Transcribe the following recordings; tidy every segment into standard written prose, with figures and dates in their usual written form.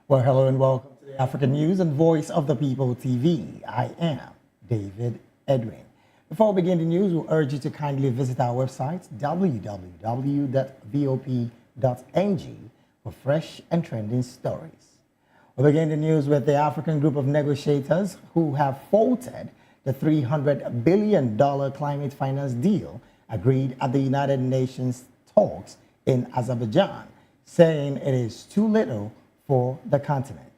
Well, hello and welcome to the African News and Voice of the People TV. I am David Edwin. Before we begin the news, we'll urge you to kindly visit our website, www.vop.ng, for fresh and trending stories. We begin the news with the African group of negotiators who have faulted the $300 billion climate finance deal agreed at the United Nations talks in Azerbaijan, saying it is too little for the continent.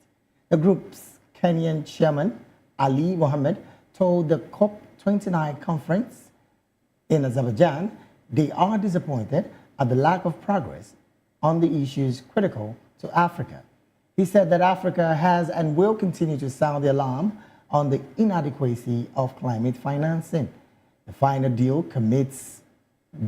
The group's Kenyan chairman, Ali Mohammed, told the COP29 conference in Azerbaijan they are disappointed at the lack of progress on the issues critical to Africa. He said that Africa has and will continue to sound the alarm on the inadequacy of climate financing. The final deal commits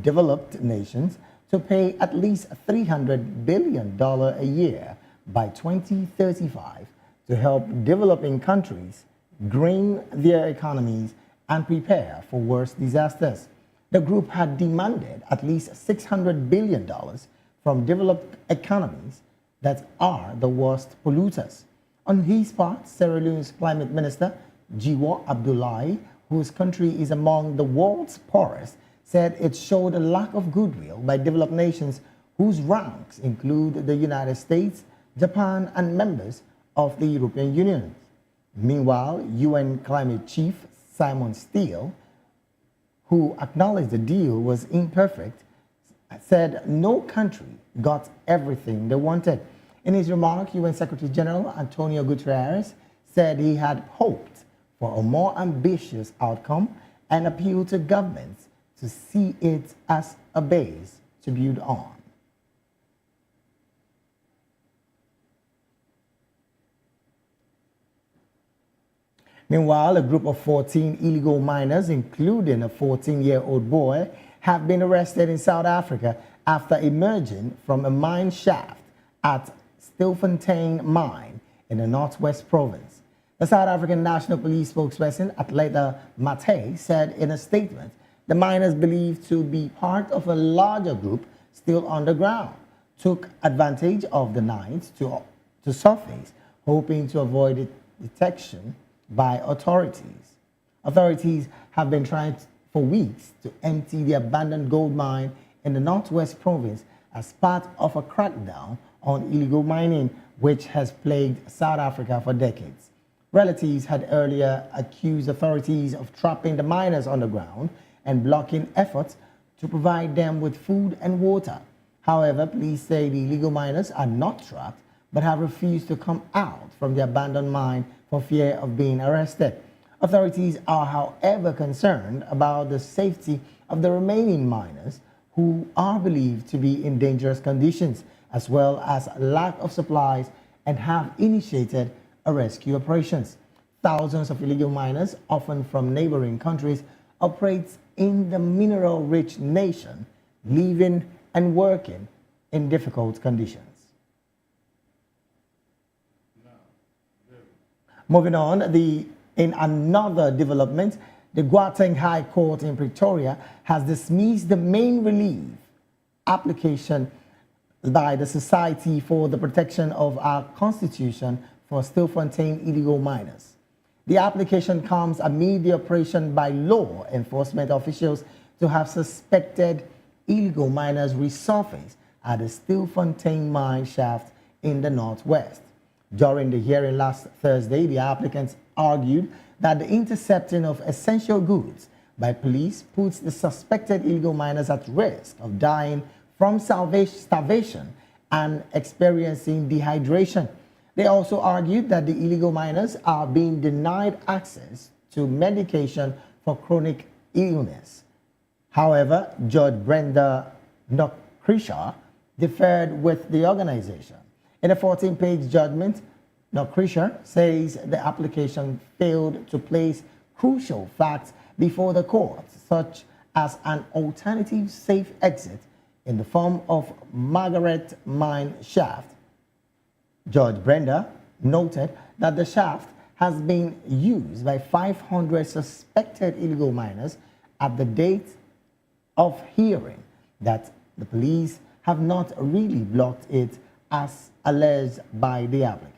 developed nations to pay at least $300 billion a year by 2035 to help developing countries green their economies and prepare for worse disasters. The group had demanded at least $600 billion from developed economies that are the worst polluters. On his part, Sierra Leone's climate minister, Jiwa Abdullahi, whose country is among the world's poorest, said it showed a lack of goodwill by developed nations whose ranks include the United States, Japan, and members of the European Union. Meanwhile, UN climate chief Simon Steele, who acknowledged the deal was imperfect, said no country got everything they wanted. In his remark, UN Secretary General Antonio Guterres said he had hoped for a more ambitious outcome and appealed to governments to see it as a base to build on. Meanwhile, a group of 14 illegal miners, including a 14-year-old boy, have been arrested in South Africa after emerging from a mine shaft at Stilfontein Mine in the Northwest Province. The South African National Police spokesperson, Atleta Matei, said in a statement the miners, believed to be part of a larger group still underground, took advantage of the night to surface, hoping to avoid detection by authorities. Authorities have been trying for weeks to empty the abandoned gold mine in the Northwest Province as part of a crackdown on illegal mining, which has plagued South Africa for decades. Relatives had earlier accused authorities of trapping the miners underground and blocking efforts to provide them with food and water. However, police say the illegal miners are not trapped but have refused to come out from the abandoned mine for fear of being arrested. Authorities are, however, concerned about the safety of the remaining miners who are believed to be in dangerous conditions, as well as lack of supplies, and have initiated a rescue operations. Thousands of illegal miners, often from neighboring countries, operate in the mineral-rich nation, living and working in difficult conditions. Moving on, in another development, the Gauteng High Court in Pretoria has dismissed the main relief application by the Society for the Protection of Our Constitution for Stilfontein illegal miners. The application comes amid the operation by law enforcement officials to have suspected illegal miners resurface at the Stilfontein mine shaft in the Northwest. During the hearing last Thursday, the applicants argued that the intercepting of essential goods by police puts the suspected illegal miners at risk of dying from starvation and experiencing dehydration. They also argued that the illegal miners are being denied access to medication for chronic illness. However, Judge Brenda Nokrisha differed with the organization. In a 14-page judgment, Nokrisha says the application failed to place crucial facts before the court, such as an alternative safe exit in the form of Margaret Mine shaft. Judge Brenda noted that the shaft has been used by 500 suspected illegal miners at the date of hearing, that the police have not really blocked it as alleged by the applicants.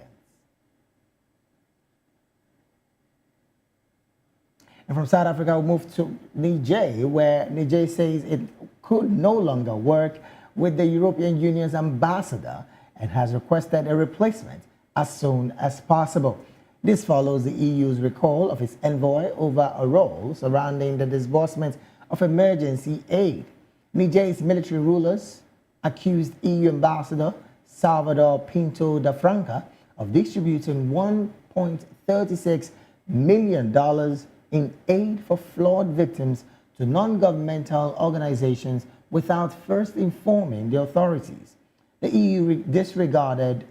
And from South Africa, we move to Niger, where Niger says it could no longer work with the European Union's ambassador and has requested a replacement as soon as possible. This follows the EU's recall of its envoy over a role surrounding the disbursement of emergency aid. Niger's military rulers accused EU ambassador Salvador Pinto da Franca of distributing $1.36 million in aid for flood victims to non-governmental organizations without first informing the authorities. The EU disregarded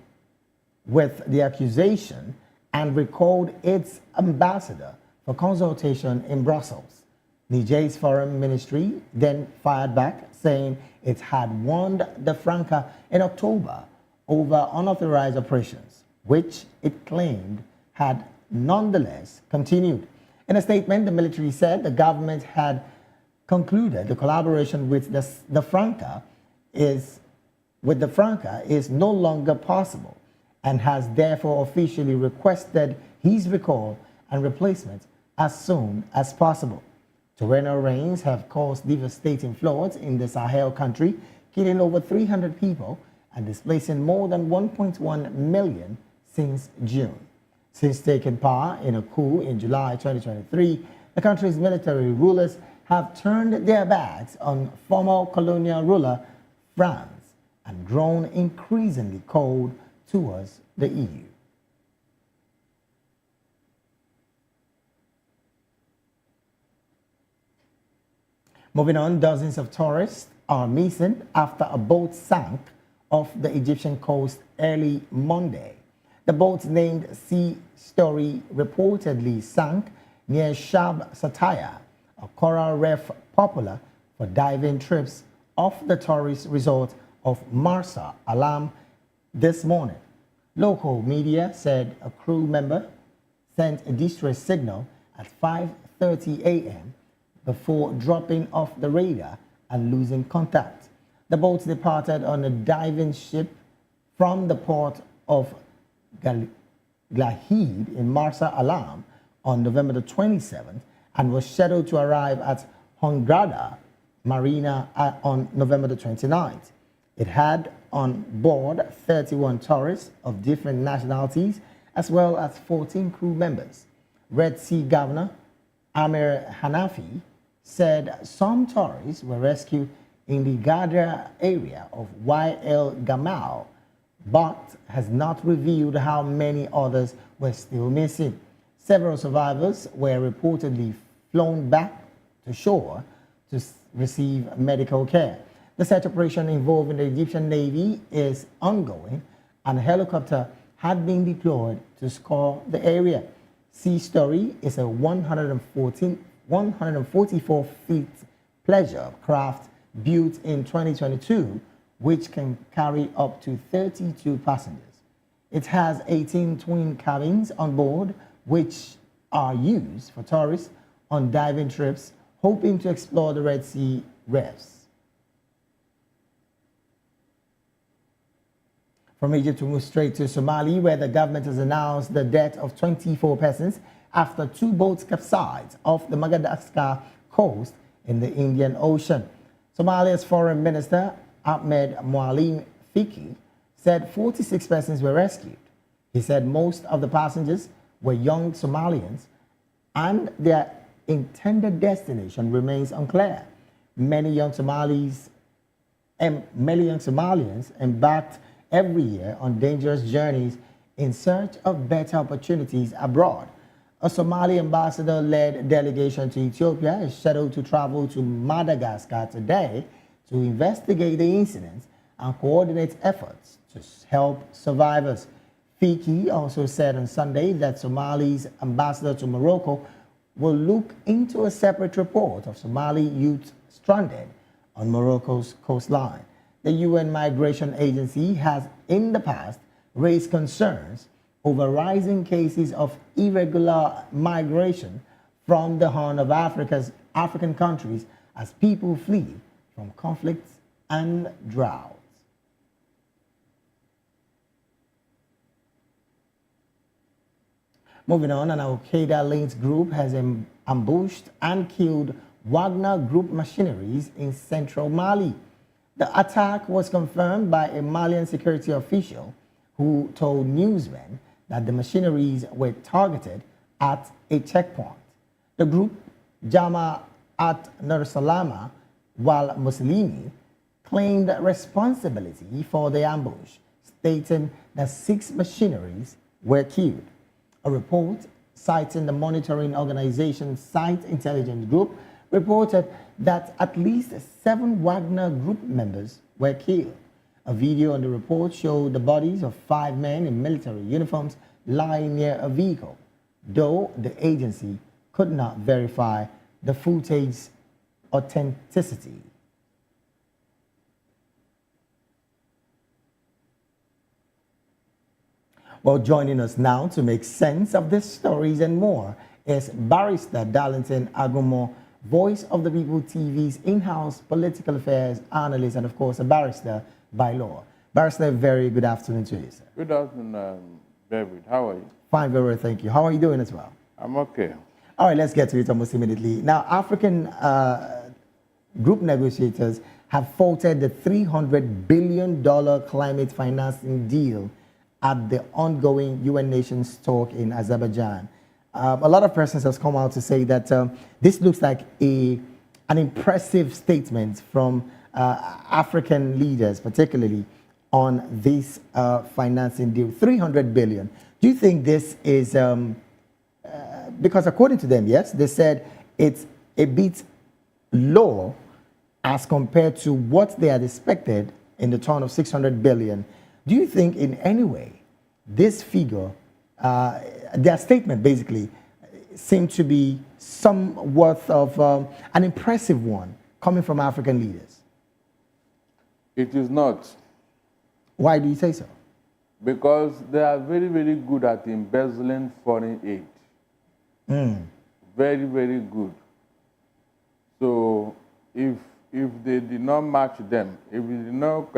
with the accusation and recalled its ambassador for consultation in Brussels. Niger's foreign ministry then fired back, saying it had warned da Franca in October over unauthorized operations, which it claimed had nonetheless continued. In a statement, the military said the government had concluded the collaboration with da Franca is no longer possible and has therefore officially requested his recall and replacement as soon as possible. Torrential rains have caused devastating floods in the Sahel country, killing over 300 people and displacing more than 1.1 million since June. Since taking power in a coup in July 2023, the country's military rulers have turned their backs on former colonial ruler France and grown increasingly cold towards the EU. Moving on, dozens of tourists are missing after a boat sank off the Egyptian coast early Monday. The boat named Sea Story reportedly sank near Shab Sataya, a coral reef popular for diving trips off the tourist resort of Marsa Alam this morning. Local media said a crew member sent a distress signal at 5:30 a.m. before dropping off the radar and losing contact. The boat departed on a diving ship from the port of Glahid in Marsa Alam on November the 27th and was scheduled to arrive at Hurghada Marina on November the 29th. It had on board 31 tourists of different nationalities as well as 14 crew members. Red Sea Governor Amir Hanafi said some tourists were rescued in the Gadra area of El Gamal, but has not revealed how many others were still missing. Several survivors were reportedly flown back to shore to receive medical care. The search operation involving the Egyptian Navy is ongoing, and a helicopter had been deployed to scour the area. Sea Story is a 144-feet pleasure craft built in 2022, which can carry up to 32 passengers. It has 18 twin cabins on board, which are used for tourists on diving trips hoping to explore the Red Sea reefs. From Egypt, to move straight to Somalia, where the government has announced the death of 24 persons after two boats capsized off the Madagascar coast in the Indian Ocean. Somalia's Foreign Minister Ahmed Mualim Fiki said 46 persons were rescued. He said most of the passengers were young Somalians and their intended destination remains unclear. Many young Somalians embarked every year on dangerous journeys in search of better opportunities abroad. A Somali ambassador-led delegation to Ethiopia is scheduled to travel to Madagascar today to investigate the incidents and coordinate efforts to help survivors. Fiki also said on Sunday that Somali's ambassador to Morocco will look into a separate report of Somali youth stranded on Morocco's coastline. The UN Migration Agency has in the past raised concerns over rising cases of irregular migration from the Horn of Africa's African countries as people flee from conflicts and droughts. Moving on, an Al-Qaeda-linked group has ambushed and killed Wagner Group machineries in central Mali. The attack was confirmed by a Malian security official who told newsmen that the machineries were targeted at a checkpoint. The group, Jama at Salama, while Mussolini claimed responsibility for the ambush, stating that 6 machineries were killed. A report citing the monitoring organization Site Intelligence Group reported that at least 7 Wagner Group members were killed. A video on the report showed the bodies of 5 men in military uniforms lying near a vehicle, though the agency could not verify the footage's authenticity. Well, joining us now to make sense of these stories and more is Barrister Darlington Agumo, Voice of the People TV's in-house political affairs analyst and, of course, a barrister by law. Barrister, very good afternoon to you, sir. Good afternoon, David. How are you? Fine, very well, thank you. How are you doing as well? I'm okay. All right, let's get to it almost immediately. Now, African group negotiators have faulted the $300 billion climate financing deal at the ongoing UN nations talk in Azerbaijan. A lot of persons have come out to say that this looks like an impressive statement from African leaders, particularly on this financing deal, $300 billion. Do you think this is, because according to them, yes, they said it's a bit low as compared to what they had expected in the turn of $600 billion. Do you think in any way this figure, their statement basically, seemed to be somewhat of an impressive one coming from African leaders? It is not. Why do you say so? Because they are very, very good at embezzling foreign aid. Very, very good. So if they did not match them, if they did not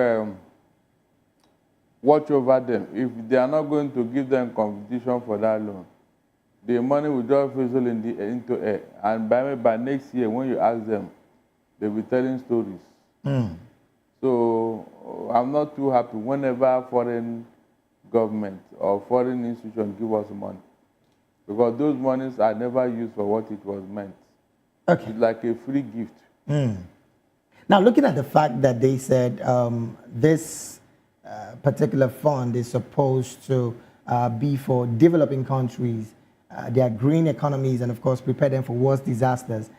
watch over them, if they are not going to give them competition for that loan, the money will just fizzle into air. And by next year, when you ask them, they'll be telling stories. So I'm not too happy whenever foreign government or foreign institution give us money, because those monies are never used for what it was meant. Okay. It's like a free gift. Now, looking at the fact that they said this particular fund is supposed to be for developing countries, their green economies, and of course prepare them for worse disasters.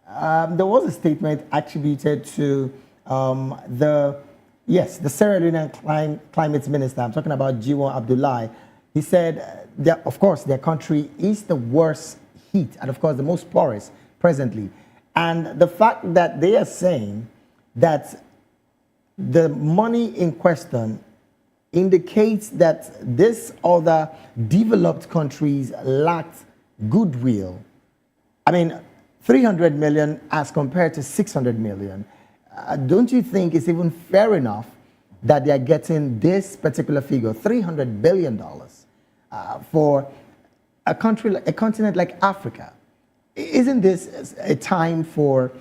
There was a statement attributed to the Sierra Leonean climate minister. I'm talking about Jiwo Abdullahi. He said that, of course, their country is the worst hit and, of course, the most poorest presently. And the fact that they are saying that the money in question indicates that this other developed countries lacked goodwill. I mean, 300 million as compared to 600 million. Don't you think it's even fair enough that they are getting this particular figure, $300 billion, for a continent like Africa? Isn't this a time for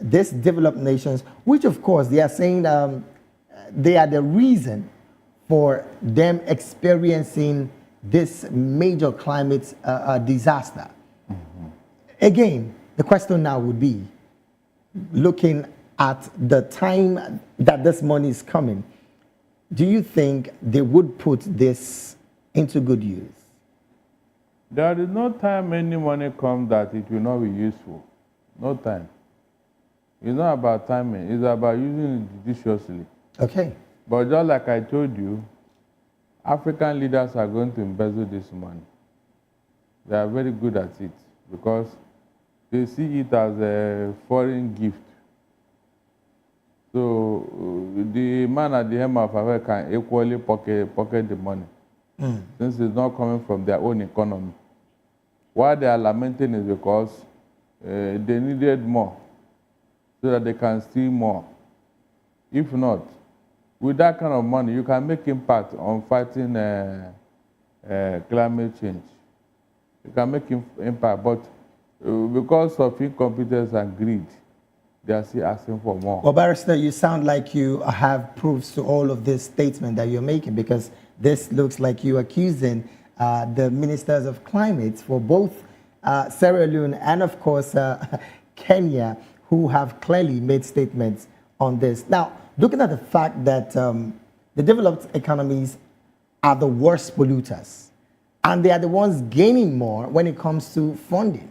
these developed nations, which of course they are saying they are the reason for them experiencing this major climate disaster? Again, the question now would be, looking at the time that this money is coming, do you think they would put this into good use? There is no time any money comes that it will not be useful. No time. It's not about timing. It's about using it judiciously. Okay. But just like I told you, African leaders are going to embezzle this money. They are very good at it because they see it as a foreign gift. So the man at the helm of Africa can equally pocket the money, since it's not coming from their own economy. Why they are lamenting is because they needed more so that they can steal more. If not, with that kind of money, you can make impact on fighting climate change. You can make impact, but Because of incompetence and greed, they are still asking for more. Well, Barrister, you sound like you have proofs to all of this statement that you're making, because this looks like you accusing the ministers of climate for both Sierra Leone and, of course, Kenya, who have clearly made statements on this. Now, looking at the fact that the developed economies are the worst polluters, and they are the ones gaining more when it comes to funding,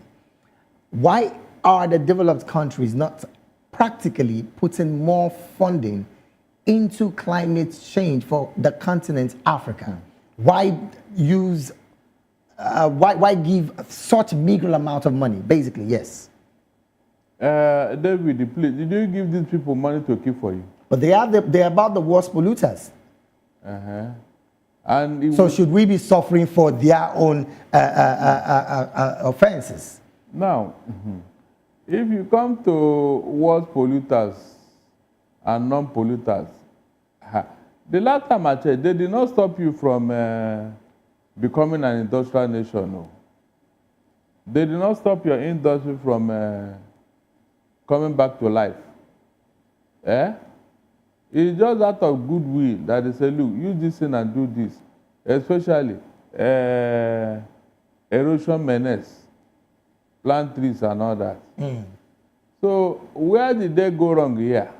why are the developed countries not practically putting more funding into climate change for the continent Africa? Why use, why give such meager amount of money, basically, yes? David, please, did you give these people money to keep for you? But they're about the worst polluters. And So should we be suffering for their own offenses? now, if you come to world polluters and non-polluters, the last time I checked, they did not stop you from becoming an industrial nation. No. They did not stop your industry from coming back to life. It's just out of goodwill that they say, look, use this thing and do this, especially erosion menace, plant trees and all that. So where did they go wrong here?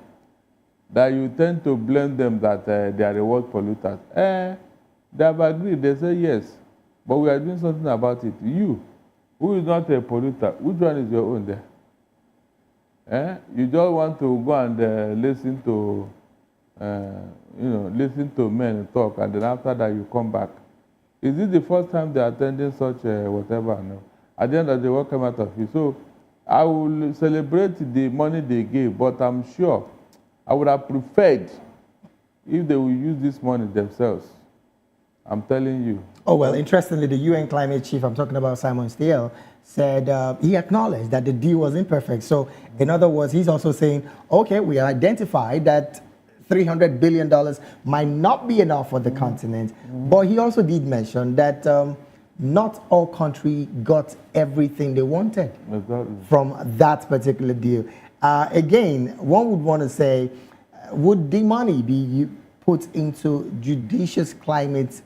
That you tend to blame them that they are the world polluters. They have agreed, they say yes, but we are doing something about it. You, who is not a polluter, which one is your own there? You just want to go and listen to, listen to men talk, and then after that you come back. Is this the first time they are attending such whatever? No. At the end of the day, what came out of it? So I will celebrate the money they gave, but I'm sure I would have preferred if they will use this money themselves. I'm telling you. Oh, well, interestingly, the UN climate chief, I'm talking about Simon Steele, said he acknowledged that the deal was imperfect. So, in other words, he's also saying, okay, we identified that $300 billion might not be enough for the continent. But he also did mention that not all countries got everything they wanted from that particular deal. Again, one would want to say, would the money be put into judicious climate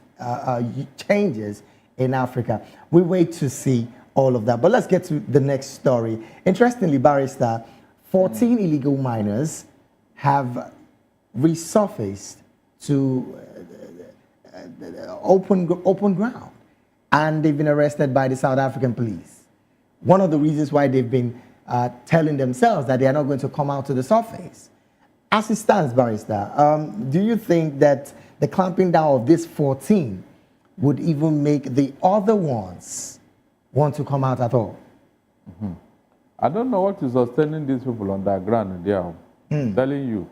changes in Africa? We wait to see all of that. But let's get to the next story. Interestingly, Barrister, 14 illegal miners have resurfaced to open ground, and they've been arrested by the South African police. One of the reasons why they've been telling themselves that they are not going to come out to the surface. As it stands, Barrister, do you think that the clamping down of this 14 would even make the other ones want to come out at all? I don't know what is sustaining these people on the ground there. I'm telling you.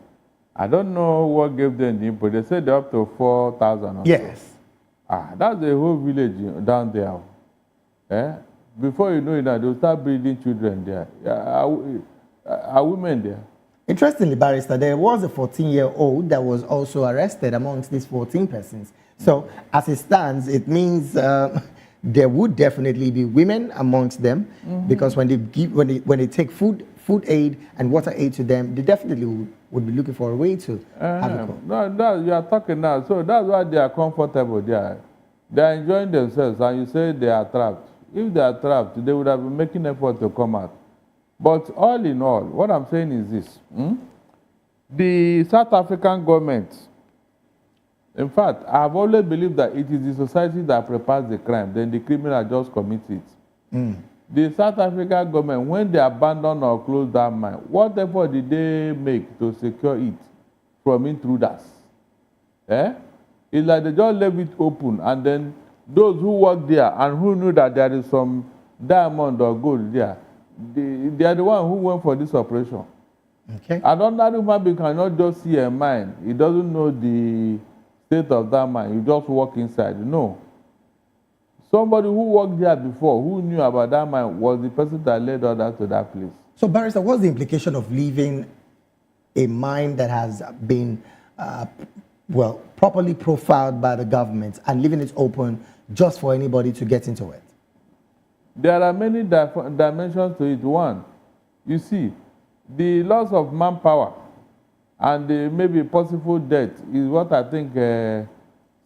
I don't know what gave them the input. They said they're up to 4,000 or yes. so. That's the whole village down there. Before you know it, they'll start breeding children there. Are women there? Interestingly, Barrister, there was a 14-year-old that was also arrested amongst these 14 persons. So, as it stands, it means there would definitely be women amongst them, because when they take food aid and water aid to them, they definitely would be looking for a way to have it. No, you are talking now. So that's why they are comfortable there. They are enjoying themselves, and you say they are trapped. If they are trapped, they would have been making effort to come out. But all in all, what I'm saying is this. The South African government, in fact, I've always believed that it is the society that prepares the crime, then the criminal just commits it. The South African government, when they abandon or close that mine, what effort did they make to secure it from intruders? It's like they just left it open, and then those who work there and who knew that there is some diamond or gold there, they are the one who went for this operation. Okay. An ordinary human being cannot just see a mine. He doesn't know the state of that mine. You just walk inside. No. Somebody who worked there before, who knew about that mine, was the person that led others to that place. So, Barrister, what's the implication of leaving a mine that has been, properly profiled by the government and leaving it open just for anybody to get into it? There are many dimensions to it. One, you see, the loss of manpower and the maybe possible death is what I think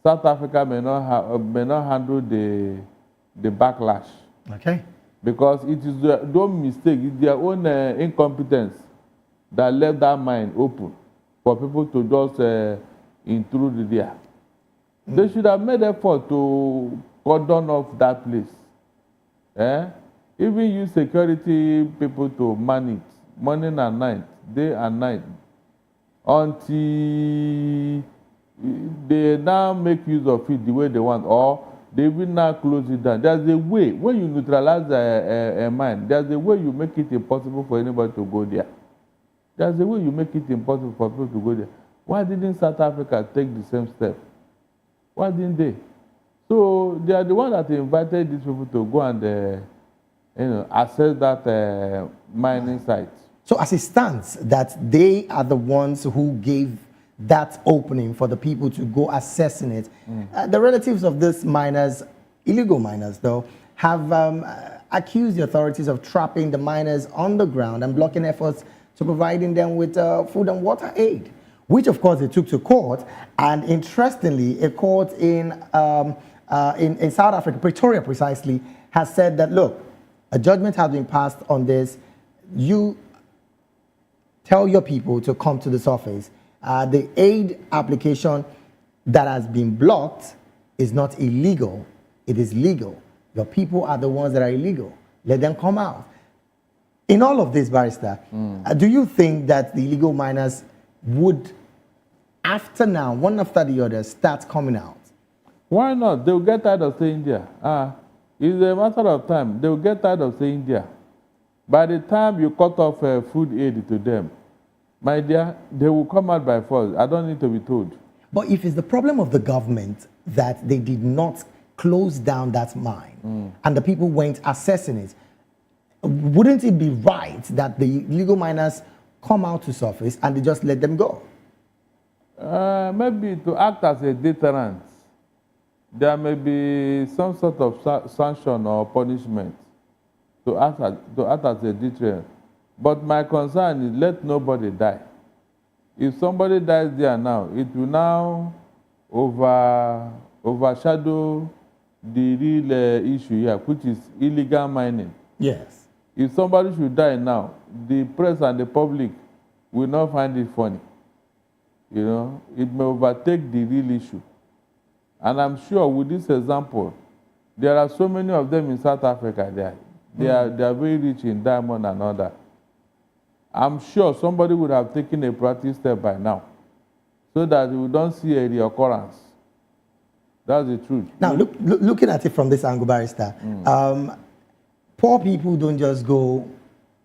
South Africa may not handle the backlash. Okay. Because it is their own mistake, it's their own incompetence that left that mine open for people to just intrude there. They should have made effort to cordon off that place. Even use security people to man it, morning and night, day and night, until they now make use of it the way they want, or they will now close it down. There's a way, when you neutralize a mine, there's a way you make it impossible for anybody to go there. There's a way you make it impossible for people to go there. Why didn't South Africa take the same step? Why didn't they? So they are the ones that invited these people to go and access that mining site. So as it stands, that they are the ones who gave that opening for the people to go assessing it. The relatives of these miners, illegal miners though, have accused the authorities of trapping the miners on the ground and blocking efforts to providing them with food and water aid, which of course they took to court. And interestingly, a court in South Africa, Pretoria precisely, has said that, look, a judgment has been passed on this. You tell your people to come to this office. The aid application that has been blocked is not illegal, it is legal. Your people are the ones that are illegal. Let them come out. In all of this, Barrister, do you think that the illegal miners would, after now, one after the other, start coming out? Why not? They'll get tired of staying there. It's a matter of time. They'll get tired of staying there. By the time you cut off food aid to them, my dear, they will come out by force. I don't need to be told. But if it's the problem of the government that they did not close down that mine and the people went assessing it, wouldn't it be right that the illegal miners come out to surface and they just let them go? Maybe to act as a deterrent. There may be some sort of sanction or punishment to act as a deterrent. But my concern is let nobody die. If somebody dies there now, it will now overshadow the real issue here, which is illegal mining. Yes. If somebody should die now, the press and the public will not find it funny. You know, it may overtake the real issue. And I'm sure with this example, there are so many of them in South Africa there. They are very rich in diamond and all that. I'm sure somebody would have taken a proactive step by now so that we don't see a reoccurrence. That's the truth. Now, looking at it from this angle, Barrister, poor people don't just go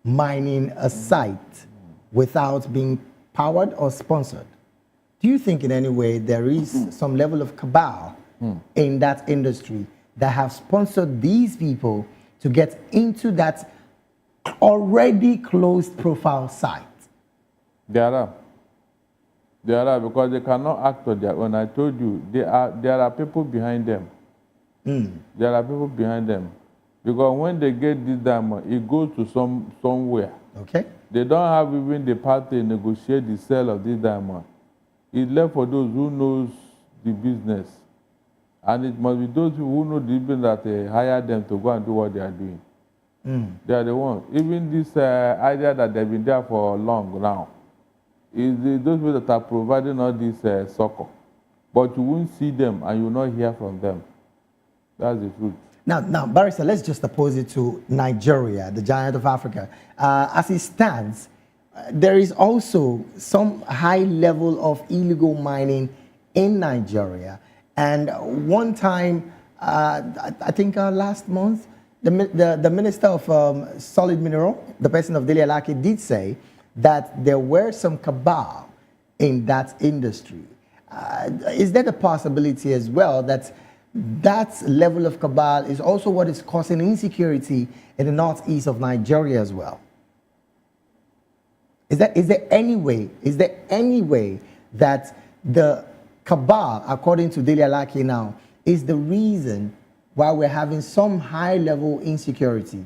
mining a site without being powered or sponsored. Do you think in any way there is some level of cabal in that industry that have sponsored these people to get into that already closed profile site? There are, because they cannot act on their own. I told you, there are people behind them. There are people behind them. Because when they get this diamond, it goes to somewhere. Okay. They don't have even the power to negotiate the sale of this diamond. It's left for those who knows the business. And it must be those who know the business that hire them to go and do what they are doing. They are the ones. Even this idea that they've been there for long now, is those people that are providing all this succor. But you won't see them and you will not hear from them. That's the truth. Now, Barrister, let's just oppose it to Nigeria, the giant of Africa. As it stands, there is also some high level of illegal mining in Nigeria. And one time, I think last month, the Minister of Solid Mineral, the person of Dele Alaki, did say that there were some cabal in that industry. Is there a possibility as well that that level of cabal is also what is causing insecurity in the northeast of Nigeria as well? Is there any way that the cabal, according to Dele Alaki now, is the reason while we're having some high-level insecurity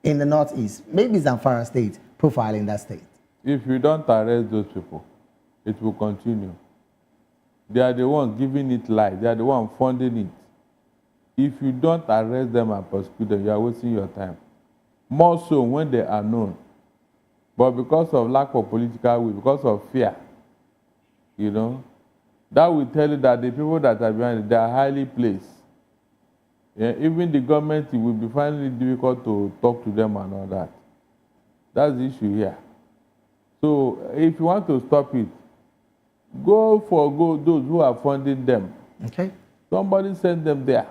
in the Northeast, maybe Zamfara State, profiling that state? If you don't arrest those people, it will continue. They are the ones giving it life. They are the ones funding it. If you don't arrest them and prosecute them, you are wasting your time. More so when they are known. But because of lack of political will, because of fear, you know, that will tell you that the people that are behind it, they are highly placed. Yeah, even the government, it will be finding it difficult to talk to them and all that. That's the issue here. So if you want to stop it, go those who are funding them. Okay. Somebody send them there.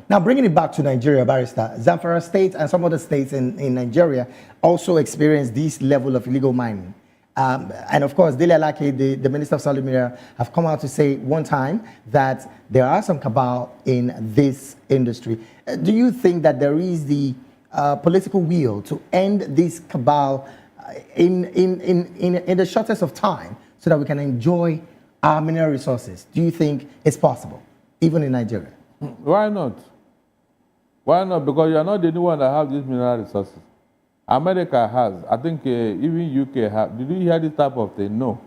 Now, bringing it back to Nigeria, Barrister, Zamfara State and some other states in Nigeria also experience this level of illegal mining. And of course, Dele Alake, the Minister of Solid Media, have come out to say one time that there are some cabal in this industry. Do you think that there is the political will to end this cabal in the shortest of time so that we can enjoy our mineral resources? Do you think it's possible, even in Nigeria? Why not? Why not? Because you are not the only one that has these mineral resources. America has. I think even UK has. Did you hear this type of thing? No.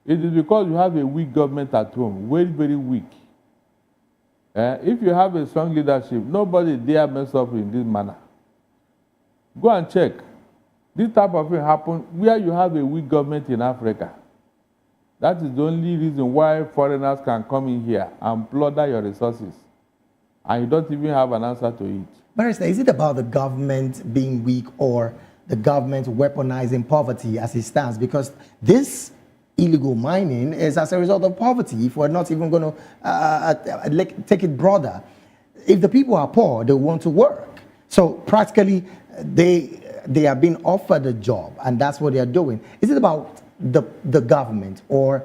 It is because you have a weak government at home, very, very weak. If you have a strong leadership, nobody dare mess up in this manner. Go and check. This type of thing happens where you have a weak government in Africa. That is the only reason why foreigners can come in here and plunder your resources. And you don't even have an answer to it. Barrister, is it about the government being weak or the government weaponizing poverty as it stands? Because this illegal mining is as a result of poverty. If we're not even going to take it broader, if the people are poor, they want to work. So practically, they are being offered a job, and that's what they are doing. Is it about the government or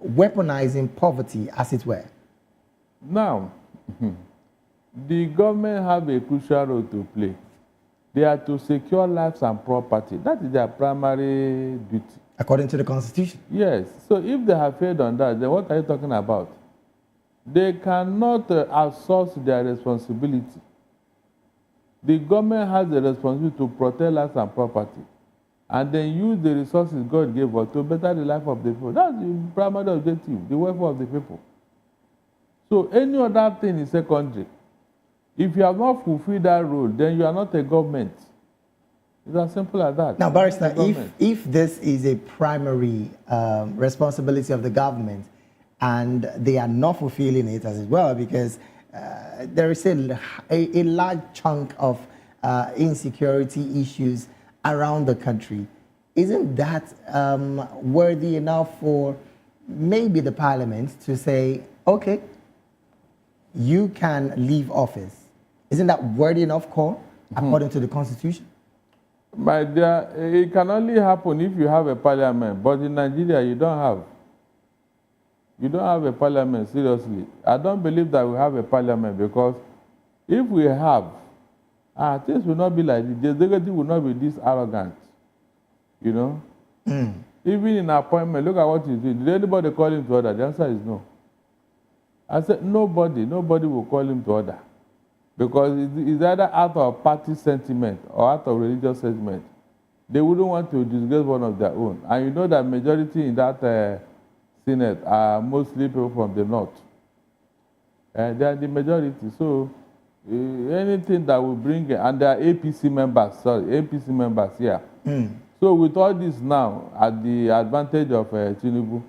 weaponizing poverty, as it were? Now, the government have a crucial role to play. They are to secure lives and property. That is their primary duty. According to the Constitution? Yes. So if they have failed on that, then what are you talking about? They cannot outsource their responsibility. The government has the responsibility to protect lives and property, and then use the resources God gave us to better the life of the people. That's the primary objective, the welfare of the people. So any other thing is secondary. If you have not fulfilled that role, then you are not a government. It's as simple as that. Now, Barrister, if this is a primary responsibility of the government and they are not fulfilling it as well, because there is a large chunk of insecurity issues around the country, isn't that worthy enough for maybe the parliament to say, okay, you can leave office? Isn't that worthy enough call according to the Constitution? My dear, it can only happen if you have a parliament, but in Nigeria you don't have. You don't have a parliament, seriously. I don't believe that we have a parliament, because if we have, things will not be like this. The executive will not be this arrogant, you know? Even in appointment, look at what he's doing. Did anybody call him to order? The answer is no. I said nobody will call him to order, because it's either out of party sentiment or out of religious sentiment. They wouldn't want to disgrace one of their own. And you know that majority in that Senate are mostly people from the north. They are the majority. So anything that will bring, and they are APC members here. So with all this now, at the advantage of Tinubu,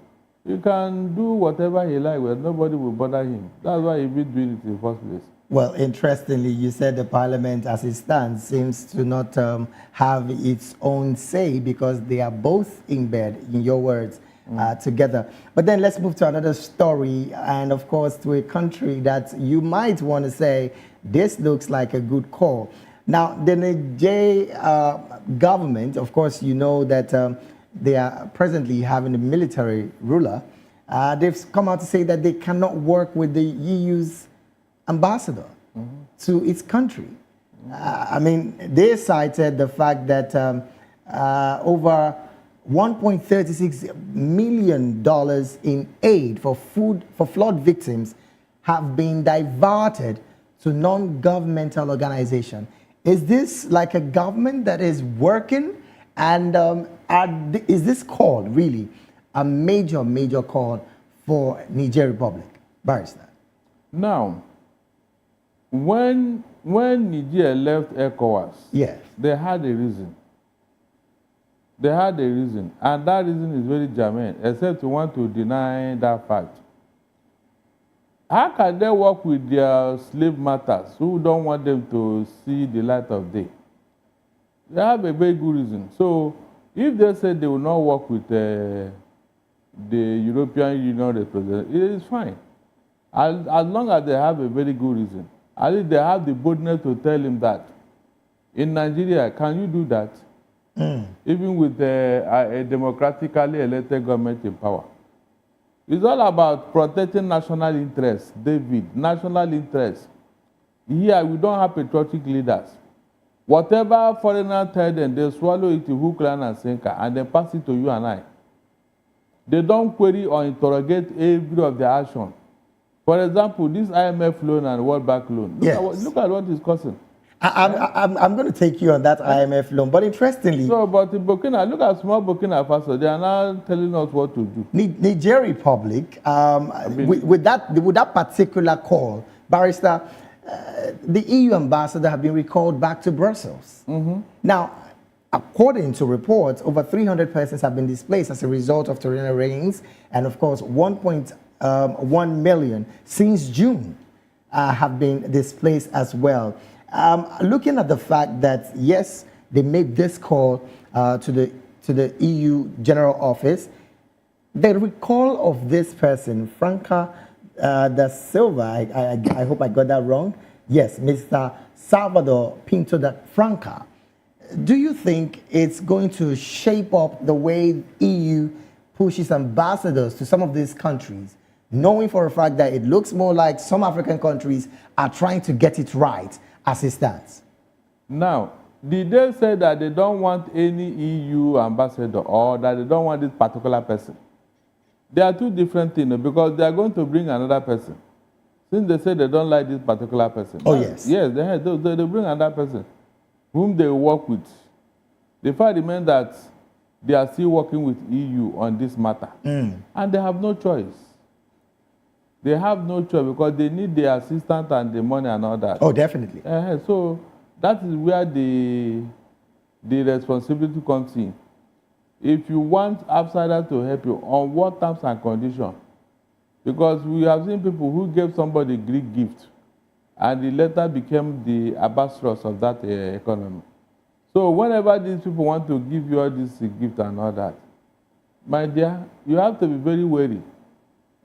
he can do whatever he likes, where nobody will bother him. That's why he's been doing it in the first place. Well, interestingly, you said the parliament as it stands seems to not have its own say, because they are both in bed, in your words, together. But then let's move to another story, and of course to a country that you might want to say, this looks like a good call. Now, the Niger government, of course, you know that they are presently having a military ruler. They've come out to say that they cannot work with the EU's ambassador to its country. I mean, they cited the fact that over $1.36 million in aid for flood victims have been diverted to non-governmental organization. Is this like a government that is working? And is this call really a major call for Niger Republic? Barrister. Now, when Niger left ECOWAS, Yes. they had a reason. They had a reason, and that reason is very germane, except you want to deny that fact. How can they work with their slave masters who don't want them to see the light of day? They have a very good reason. So if they say they will not work with the European Union representative, it is fine. As long as they have a very good reason. At least they have the boldness to tell him that. In Nigeria, can you do that? Even with a democratically elected government in power. It's all about protecting national interests, David, national interests. Here, we don't have patriotic leaders. Whatever foreigner tell them, they swallow it to hook, line, and sinker, and then pass it to you and I. They don't query or interrogate every of their action. For example, this IMF loan and World Bank loan. Look at what it's costing. I'm going to take you on that IMF loan, but interestingly... So, but in Burkina, look at small Burkina Faso. They are now telling us what to do. Niger Republic, with that particular call, Barrister, the EU ambassador have been recalled back to Brussels. Now, according to reports, over 300 persons have been displaced as a result of torrential rains, and of course, 1.1 million since June have been displaced as well. Looking at the fact that, yes, they made this call to the EU General Office, the recall of this person, Franca da Silva, I hope I got that wrong. Yes, Mr. Salvador Pinto da Franca. Do you think it's going to shape up the way EU pushes ambassadors to some of these countries, knowing for a fact that it looks more like some African countries are trying to get it right as it stands? Now, did they say that they don't want any EU ambassador or that they don't want this particular person? They are two different things because they are going to bring another person. Since they say they don't like this particular person. Oh, yes. Yes, they bring another person whom they work with. The fact remains that they are still working with EU on this matter. And they have no choice. They have no choice because they need the assistance and the money and all that. Oh, definitely. So that is where the responsibility comes in. If you want outsiders to help you, on what terms and conditions? Because we have seen people who gave somebody a Greek gift and the later became the ambassadors of that economy. So whenever these people want to give you all this gift and all that, my dear, you have to be very wary.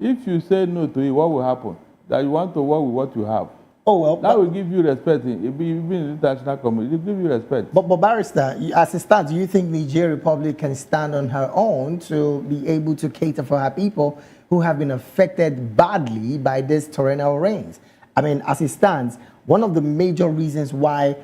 If you say no to it, what will happen? That you want to work with what you have. Oh, well. That will give you respect. Even in the international community, it will give you respect. But Barrister, as it stands, do you think Niger Republic can stand on her own to be able to cater for her people who have been affected badly by these torrential rains? I mean, as it stands, one of the major reasons why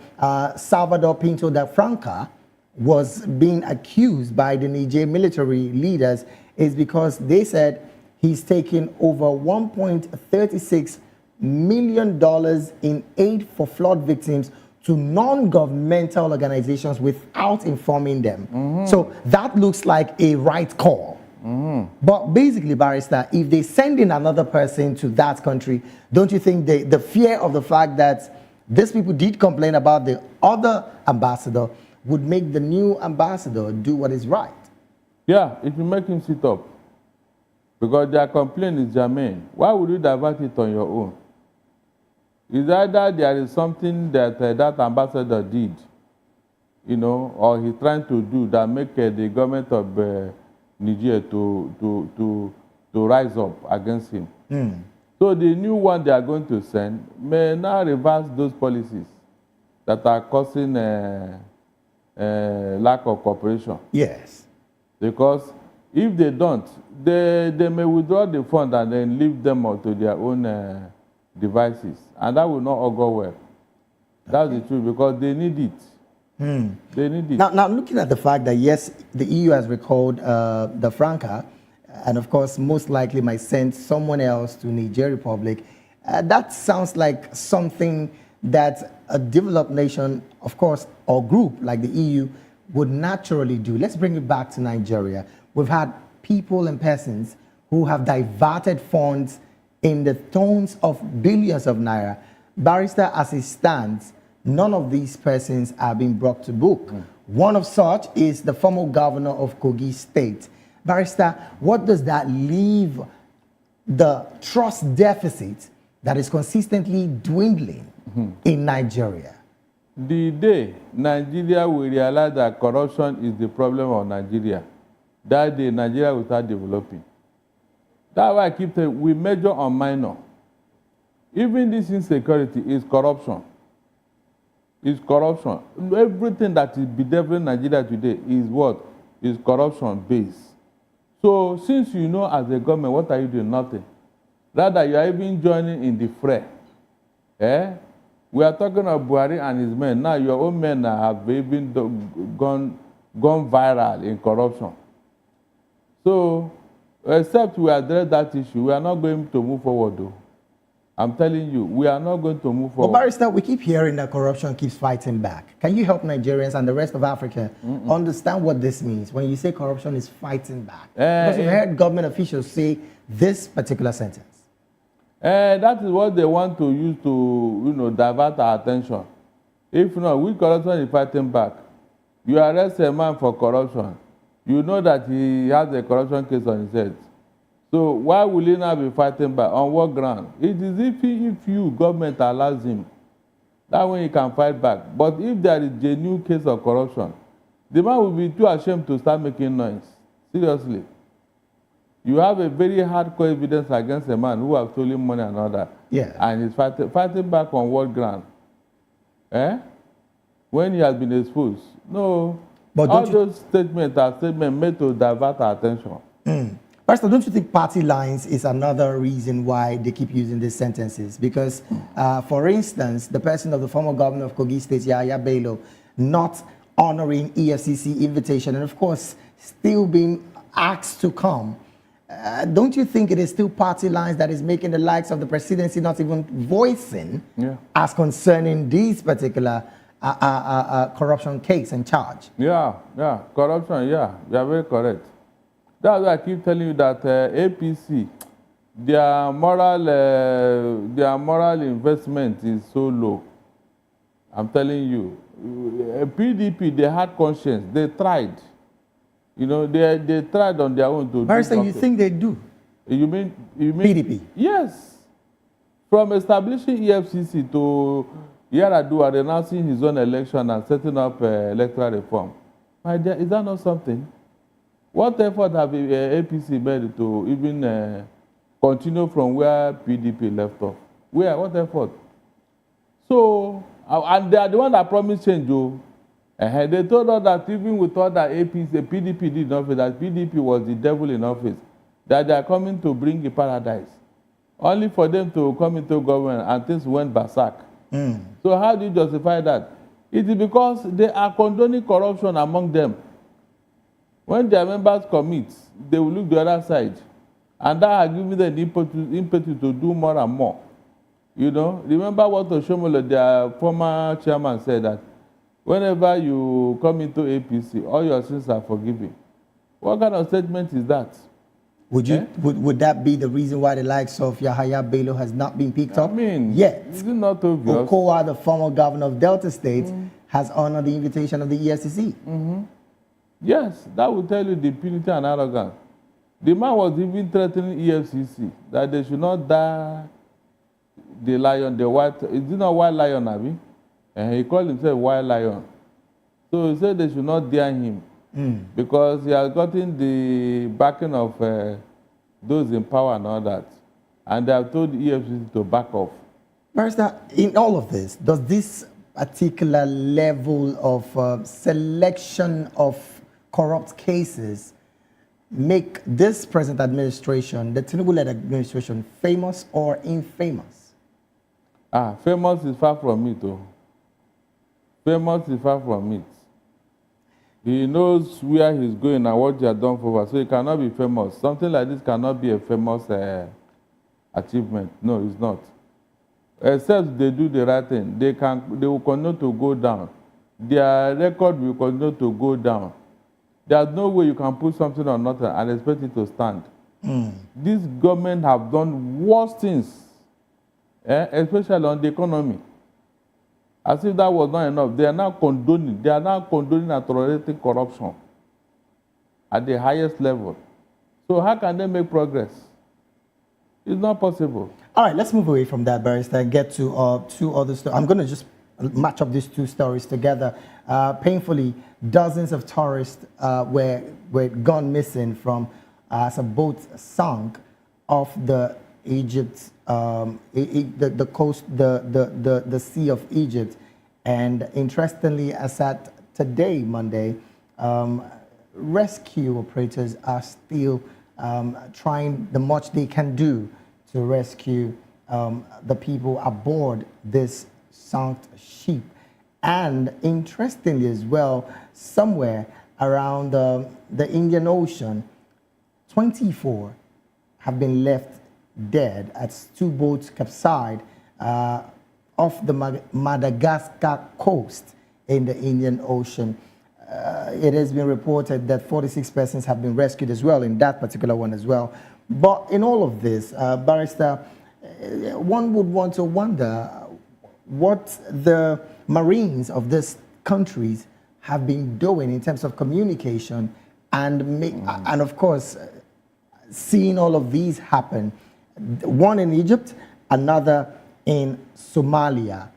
Salvador Pinto da Franca was being accused by the Niger military leaders is because they said he's taken over $1.36 million in aid for flood victims to non-governmental organizations without informing them. So that looks like a right call. But basically, Barrister, if they send in another person to that country, don't you think the fear of the fact that these people did complain about the other ambassador would make the new ambassador do what is right? Yeah, it will make him sit up. Because their complaint is germane. Why would you divert it on your own? It's either there is something that that ambassador did, or he's trying to do that make the government of Niger to rise up against him. So the new one they are going to send may now reverse those policies that are causing lack of cooperation. Yes. Because if they don't, they may withdraw the fund and then leave them up to their own devices. And that will not all go well. That's the truth, because they need it. They need it. Now, looking at the fact that, yes, the EU has recalled the Franca, and of course, most likely might send someone else to Niger Republic, That sounds like something that a developed nation, of course, or group like the EU would naturally do. Let's bring it back to Nigeria. We've had people and persons who have diverted funds in the tones of billions of naira. Barrister, as it stands, none of these persons are being brought to book. One of such is the former governor of Kogi State. Barrister, what does that leave the trust deficit that is consistently dwindling in Nigeria? The day Nigeria will realize that corruption is the problem of Nigeria, that day Nigeria will start developing. That's why I keep saying we measure on minor. Even this insecurity is corruption. It's corruption. Everything that is bedeviling Nigeria today is what? Is corruption based. So since you know as a government, what are you doing? Nothing. Rather, you are even joining in the fray. We are talking of Buhari and his men. Now your own men have even gone viral in corruption. So, except we address that issue, we are not going to move forward though. I'm telling you, we are not going to move forward. But Barrister, we keep hearing that corruption keeps fighting back. Can you help Nigerians and the rest of Africa understand what this means when you say corruption is fighting back? Because we've heard government officials say this particular sentence. That is what they want to use to, divert our attention. If not, we corruption is fighting back. You arrest a man for corruption, you know that he has a corruption case on his head. So why will he not be fighting back? On what ground? It is if you, government, allows him, that way he can fight back. But if there is a genuine case of corruption, the man will be too ashamed to start making noise. Seriously. You have a very hardcore evidence against a man who has stolen money and all that. Yeah. And he's fighting back on what ground? When he has been exposed. No. But all those statements are statements made to divert our attention. Pastor, don't you think party lines is another reason why they keep using these sentences? Because, for instance, the person of the former governor of Kogi State, Yahaya Bello, not honoring EFCC invitation and, of course, still being asked to come. Don't you think it is still party lines that is making the likes of the presidency not even voicing as concerning these particular corruption case and charge? Yeah, corruption, you are very correct. That's why I keep telling you that APC, their moral investment is so low. I'm telling you, PDP, they had conscience. They tried. They tried on their own to Barrister, you think they do? You mean PDP? Yes. From establishing EFCC to Yar'Adua renouncing his own election and setting up electoral reform. My dear, is that not something? What effort have APC made to even continue from where PDP left off? Where? What effort? So, and they are the one that promised change, though. They told us that even with all that PDP did not feel that PDP was the devil in office, that they are coming to bring a paradise, only for them to come into government and things went berserk. So how do you justify that? It is because they are condoning corruption among them. When their members commit, they will look the other side. And that has given them the impetus to do more and more. Remember what Oshomole, their former chairman, said that whenever you come into APC, all your sins are forgiven. What kind of statement is that? Would that be the reason why the likes of Yahaya Bello has not been picked up? Yet, is it not obvious? Okowa, the former governor of Delta State, has honored the invitation of the EFCC. Yes, that will tell you the impunity and arrogance. The man was even threatening EFCC that they should not dare the lion, the white. Is it not white lion, Abi? And he called himself white lion. So he said they should not dare him because he has gotten the backing of those in power and all that. And they have told the EFCC to back off. Barrister, in all of this, does this particular level of selection of corrupt cases make this present administration, the Tinubu-led administration, famous or infamous? Famous is far from it, though. Famous is far from it. He knows where he's going and what he has done for us, so he cannot be famous. Something like this cannot be a famous achievement. No, it's not. except they do the right thing, they will continue to go down. Their record will continue to go down. There's no way you can put something on nothing and expect it to stand. This government have done worse things, especially on the economy. As if that was not enough, they are now condoning and tolerating corruption at the highest level. So how can they make progress? It's not possible. All right, let's move away from that, Barrister, and get to two other stories. I'm going to just match up these two stories together. Painfully, dozens of tourists were gone missing from as a boat sank off the Egypt, the coast, the Sea of Egypt. And interestingly, as at today, Monday, rescue operators are still trying the much they can do to rescue the people aboard this sunk ship. And interestingly as well, somewhere around the Indian Ocean, 24 have been left dead as two boats capsized off the Madagascar coast in the Indian Ocean. It has been reported that 46 persons have been rescued as well in that particular one as well. But in all of this, Barrister, one would want to wonder what the Marines of these countries have been doing in terms of communication and of course, seeing all of these happen, one in Egypt, another in Somalia.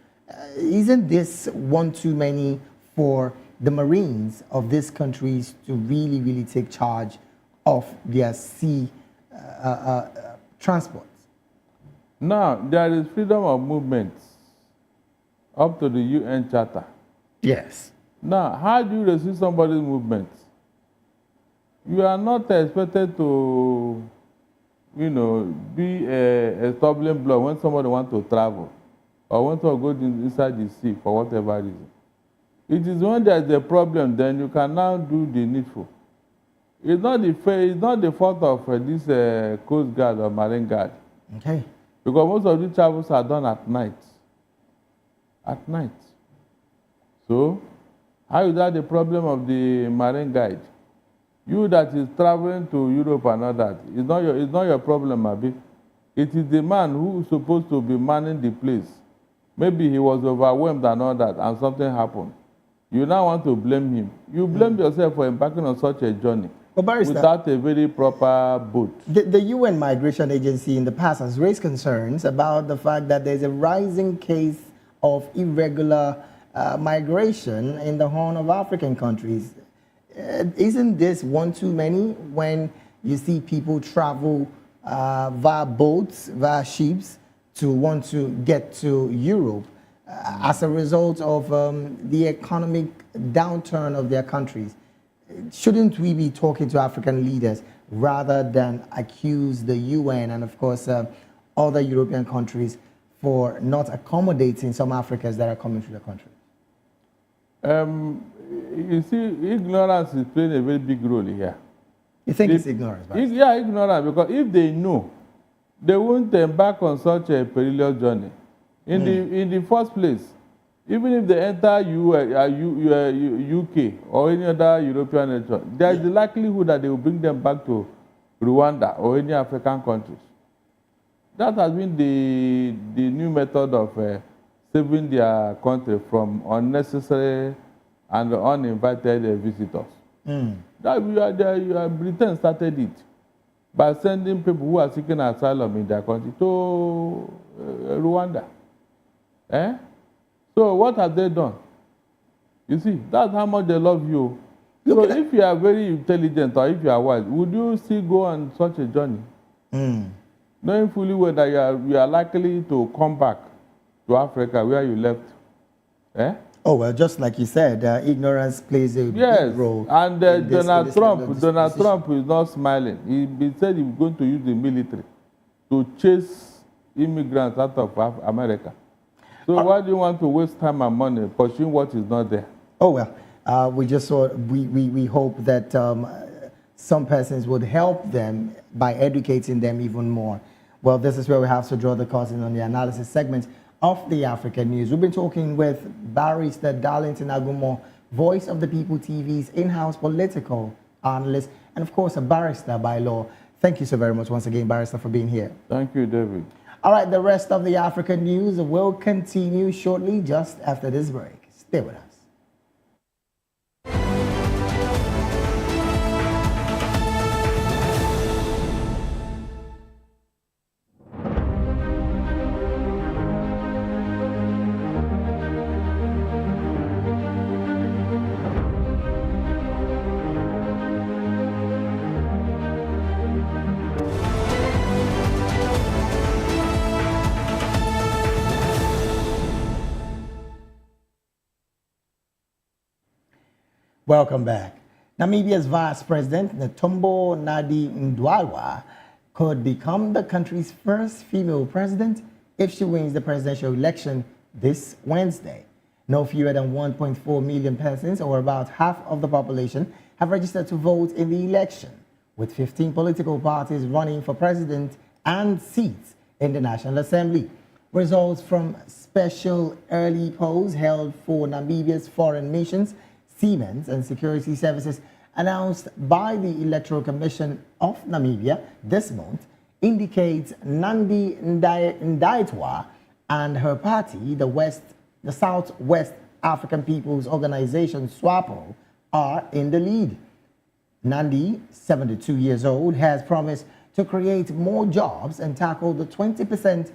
Isn't this one too many for the Marines of these countries to really, really take charge of their sea transport? Now, there is freedom of movement up to the UN Charter. Yes. Now, how do you resist somebody's movement? You are not expected to, be a stumbling block when somebody wants to travel or want to go inside the sea for whatever reason. It is when there is a problem, then you can now do the needful. It's not the fault of this Coast Guard or Marine Guard. Okay. Because most of these travels are done at night. At night. So, how is that the problem of the Marine Guide? You that is traveling to Europe and all that, it's not your problem, Abi. It is the man who is supposed to be manning the place. Maybe he was overwhelmed and all that, and something happened. You now want to blame him. You blame yourself for embarking on such a journey without a very proper boat. The UN Migration Agency in the past has raised concerns about the fact that there's a rising case of irregular migration in the Horn of African countries. Isn't this one too many when you see people travel via boats, via ships, to want to get to Europe as a result of the economic downturn of their countries? Shouldn't we be talking to African leaders rather than accuse the UN and, of course, other European countries for not accommodating some Africans that are coming to the country? You see, ignorance is playing a very big role here. You think it's ignorance? Yeah, ignorance, because if they know, they won't embark on such a perilous journey. In the first place, even if they enter UK or any other European nation, there is the likelihood that they will bring them back to Rwanda or any African countries. That has been the new method of saving their country from unnecessary and uninvited visitors. Britain started it by sending people who are seeking asylum in their country to Rwanda. So what have they done? You see, that's how much they love you. So if you are very intelligent or if you are wise, would you still go on such a journey? Knowing fully well that you are likely to come back to Africa where you left. Oh, well, just like you said, ignorance plays a big role. And Donald Trump is not smiling. He said he's going to use the military to chase immigrants out of America. So why do you want to waste time and money pursuing what is not there? Oh, well, we hope that some persons would help them by educating them even more. Well, this is where we have to draw the curtain on the analysis segment of the African News. We've been talking with Barrister Darlington Agumo, Voice of the People TV's in-house political analyst, and of course a barrister by law. Thank you so very much once again, Barrister, for being here. Thank you, David. All right, the rest of the African News will continue shortly just after this break. Stay with us. Welcome back. Namibia's Vice President, Netumbo Nandi-Ndaitwah, could become the country's first female president if she wins the presidential election this Wednesday. No fewer than 1.4 million persons, or about half of the population, have registered to vote in the election, with 15 political parties running for president and seats in the National Assembly. Results from special early polls held for Namibia's foreign missions, Siemens and Security Services, announced by the Electoral Commission of Namibia this month, indicates Nandi-Ndaitwah and her party, the Southwest African People's Organization, SWAPO, are in the lead. Nandi, 72 years old, has promised to create more jobs and tackle the 20%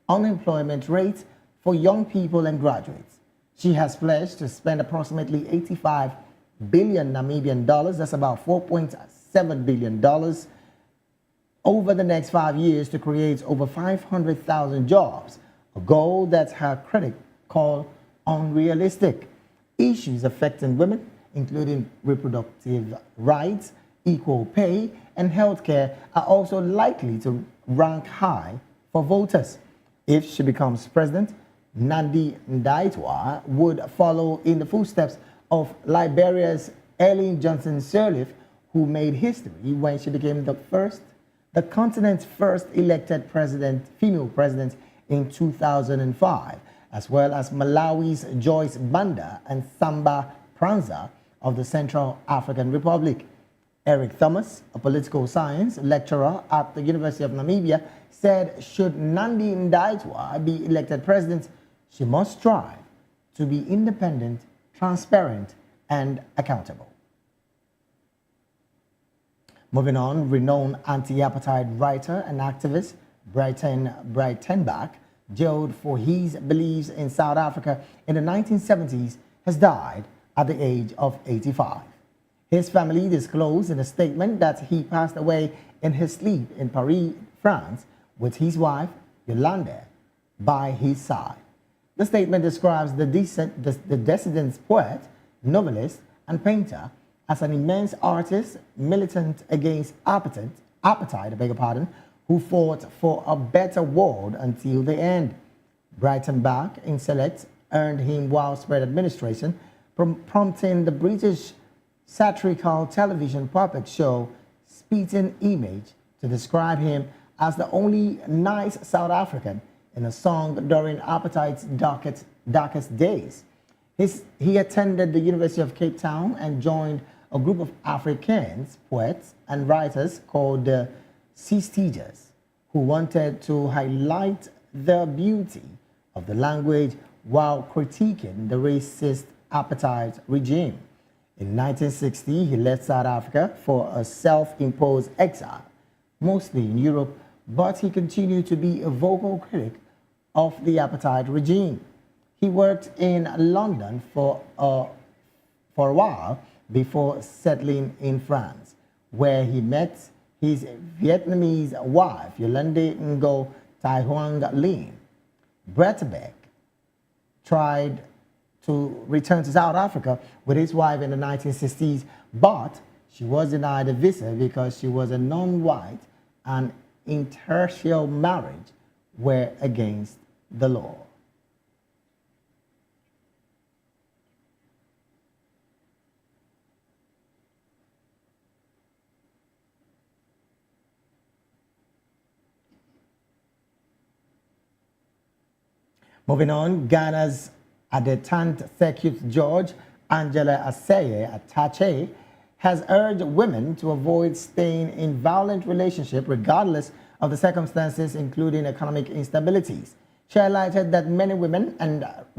unemployment rate for young people and graduates. She has pledged to spend approximately 85 billion Namibian dollars, that's about $4.7 billion, over the next 5 years to create over 500,000 jobs, a goal that her critics call unrealistic. Issues affecting women, including reproductive rights, equal pay, and healthcare, are also likely to rank high for voters. If she becomes president, Nandi-Ndaitwah would follow in the footsteps of Liberia's Ellen Johnson Sirleaf, who made history when she became the continent's first elected female president in 2005, as well as Malawi's Joyce Banda and Samba Pranza of the Central African Republic. Eric Thomas, a political science lecturer at the University of Namibia, said should Nandi-Ndaitwah be elected president, she must strive to be independent, transparent, and accountable. Moving on, renowned anti-apartheid writer and activist Brighton Breitenbach, jailed for his beliefs in South Africa in the 1970s, has died at the age of 85. His family disclosed in a statement that he passed away in his sleep in Paris, France, with his wife, Yolande, by his side. The statement describes the dissident poet, novelist, and painter as an immense artist, militant against apartheid, who fought for a better world until the end. Breitenbach in Select earned him widespread administration, prompting the British satirical television puppet show Spitting Image to describe him as the only nice South African in a song during apartheid's darkest days. He attended the University of Cape Town and joined a group of Afrikaans poets and writers called the Seestagers, who wanted to highlight the beauty of the language while critiquing the racist apartheid regime. In 1960, he left South Africa for a self-imposed exile, mostly in Europe, but he continued to be a vocal critic of the apartheid regime. He worked in London for a while before settling in France, where he met his Vietnamese wife, Yolande Ngo Tai Hoang Linh. Breitenbach tried to return to South Africa with his wife in the 1960s, but she was denied a visa because she was a non-white and interracial marriage were against the law. Moving on, Ghana's Adetant Circuit Judge Angela Aseye Atache has urged women to avoid staying in violent relationships regardless of the circumstances, including economic instabilities. She highlighted that many women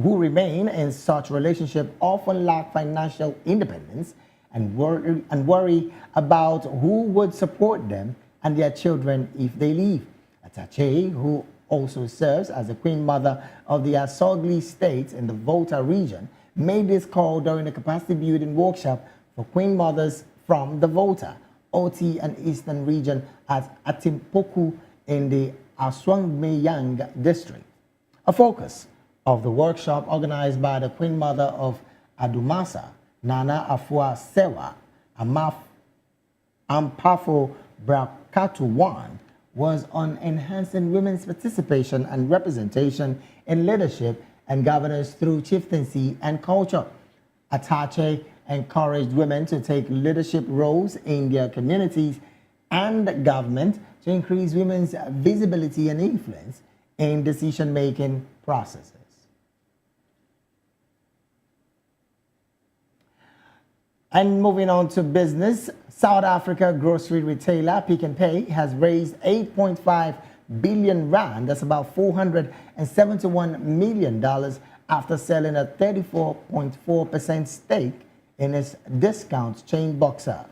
who remain in such relationships often lack financial independence and worry about who would support them and their children if they leave. Atache, who also serves as the Queen Mother of the Asogli State in the Volta region, made this call during a capacity building workshop for Queen Mothers from the Volta, Oti and Eastern region at Atimpoku in the Aswangmeyang district. A focus of the workshop, organized by the Queen Mother of Adumasa, Nana Afua Sewa Ampafo Brakatu, was on enhancing women's participation and representation in leadership and governance through chieftaincy and culture. Atache encouraged women to take leadership roles in their communities and government to increase women's visibility and influence in decision-making processes. And moving on to business, South Africa grocery retailer Pick n Pay has raised 8.5 billion rand, that's about $471 million, after selling a 34.4% stake in its discount chain Boxer.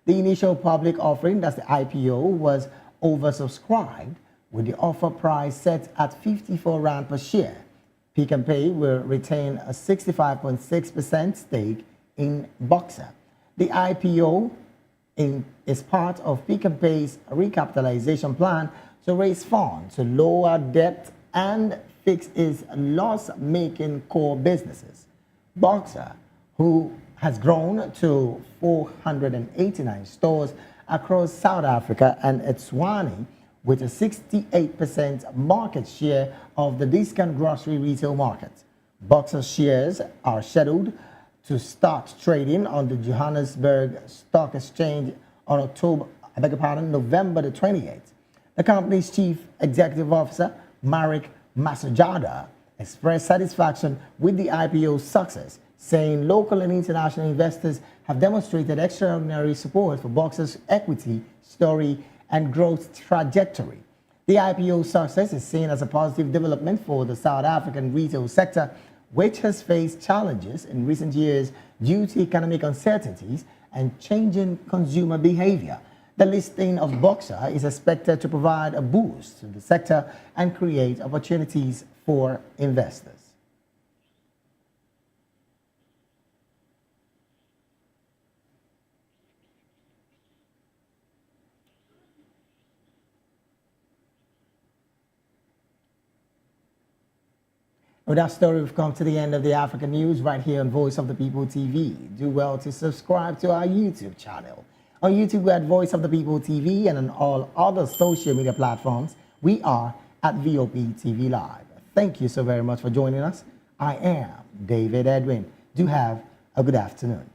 The initial public offering, that's the IPO, was oversubscribed, with the offer price set at 54 rand per share. Pick n Pay will retain a 65.6% stake in Boxer. The IPO is part of Pick n Pay's recapitalization plan to raise funds to lower debt and fix its loss-making core businesses. Boxer, who has grown to 489 stores across South Africa and Eswatini, with a 68% market share of the discount grocery retail market. Boxer shares are scheduled to start trading on the Johannesburg Stock Exchange on November the 28th. The company's chief executive officer, Marek Masojada, expressed satisfaction with the IPO's success, saying local and international investors have demonstrated extraordinary support for Boxer's equity story and growth trajectory. The IPO's success is seen as a positive development for the South African retail sector, which has faced challenges in recent years due to economic uncertainties and changing consumer behavior. The listing of Boxer is expected to provide a boost to the sector and create opportunities for investors. With that story, we've come to the end of the African News right here on Voice of the People TV. Do well to subscribe to our YouTube channel. On YouTube, we're at Voice of the People TV, and on all other social media platforms, we are at VOP TV Live. Thank you so very much for joining us. I am David Edwin. Do have a good afternoon.